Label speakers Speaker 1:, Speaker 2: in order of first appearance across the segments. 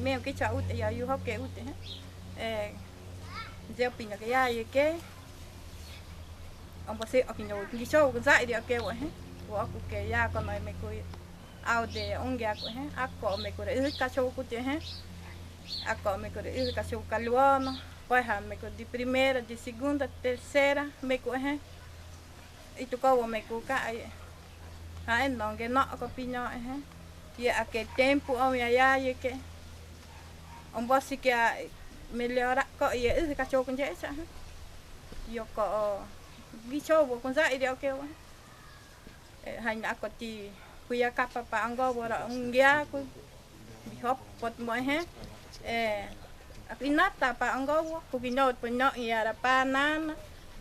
Speaker 1: Meu que cha ute ya yu hoke ute je opino que ya que ông bác sĩ ở kinh đô kinh châu cũng dạy được kêu he của aku ke ya con nói mấy cô ao de ông ya cô he ako mấy cô đấy cá châu cô te he ako mấy cô đấy cá châu caluano vai ha mấy cô de primeira de segunda terceira mấy cô he e tu câu mấy cô cả ha em nói cái nọ có pino he e aquele tempo ông ya que ông bác sĩ que melhora có e cá châu cũng dễ sao yo có ghi châu bộ con dạy đeo kêu hành đã có chỉ kuya capa pa anggo bora ungia ku bihop pot mo he apinata pa anggo ku binot po no ya panan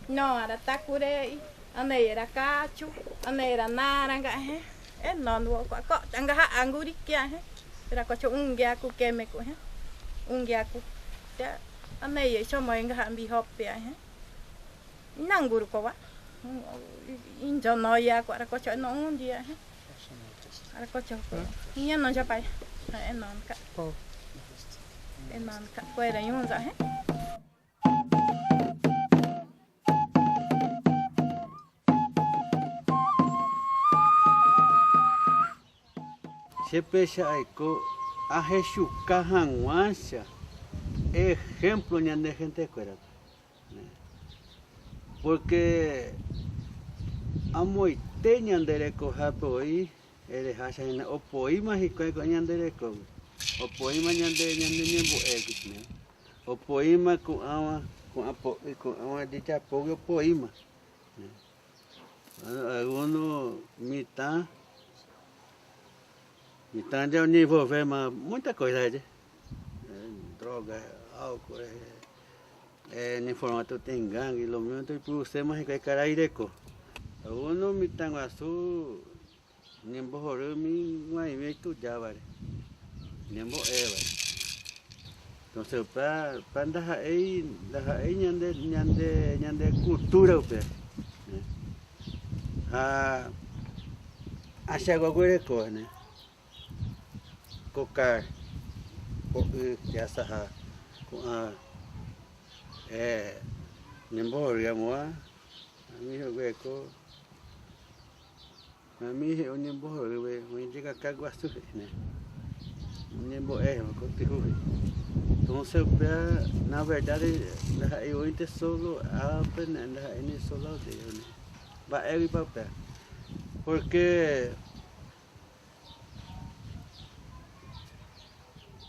Speaker 1: no ada takure ane era cacho ane era naranga he non wo ko tanga ha anguri kia he era ko cho ungia ku keme ku he ungia ku ta ane ye cho mo nga ha bihop pe he nanguru ko wa injo no ya ko ara ko cho no un dia ara ko cho ko nia no ja pai non ka puede yun za he
Speaker 2: Sepesha aiko ajeshuka hanguasha ejemplo ñande gente cuera. Porque amoite ñandereko hapoi erehacha ina opoima hikueko ñandereko opoima ñande ñembo ekisne opoima ku awa dicha apoyo opoima alguno mitad ya envolver muita coisa aí droga álcool ni formato tem gangue lo mesmo tu por ser mais que cara ireco uno mi tango azul nimbo horo mi guai me tu ya vale nimbo eva entonces para andar aí ñande cultura upe acha goguere ko né cocar ya saha nimbo ya moa mi hueco a mí es un nimbo we me llega cagua su ne nimbo con tijo entonces na verdade eu inte solo apenas en solo de va a papel porque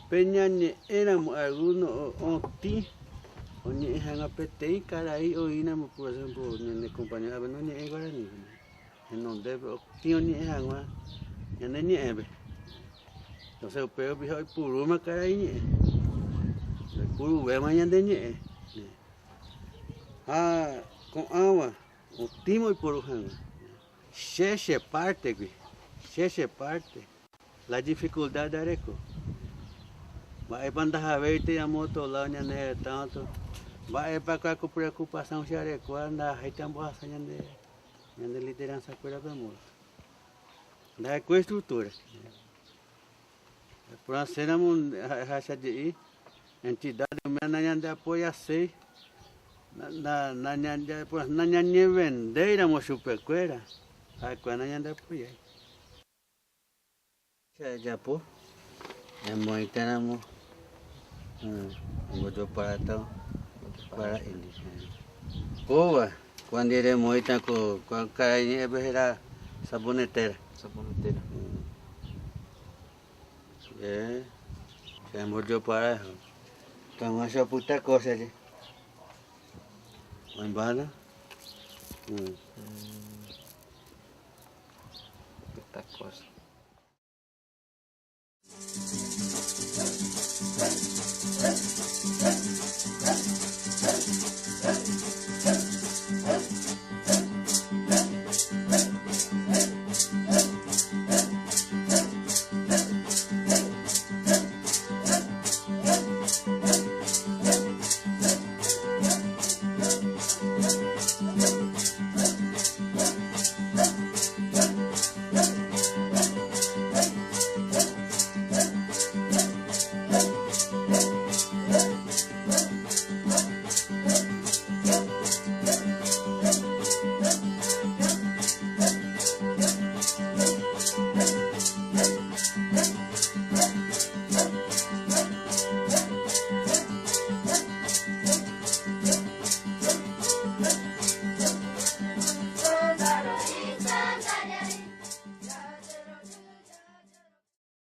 Speaker 2: peña éramos algunos onti oni hanga petei carai oina por exemplo ne compañía no ni agora ni não deve tinha ni hanga ni ebe entonces o peo bicho puruma carai ni puru ve mañana de ni com água o timo e puru hanga cheche parte la dificuldade da reco vai para a ver a moto lá né tanto vai para com preocupação já reco anda aí tem boa senha de liderança para amor da com estrutura para ser racha de entidade menina de apoio sei na nhande vender a super cuera a quando nhande apoio já pô é muito namo vou para ele boa quando ele é muito com a carinha era saboneteira já mudou para então acho puta coisa ali vai embora
Speaker 3: puta coisa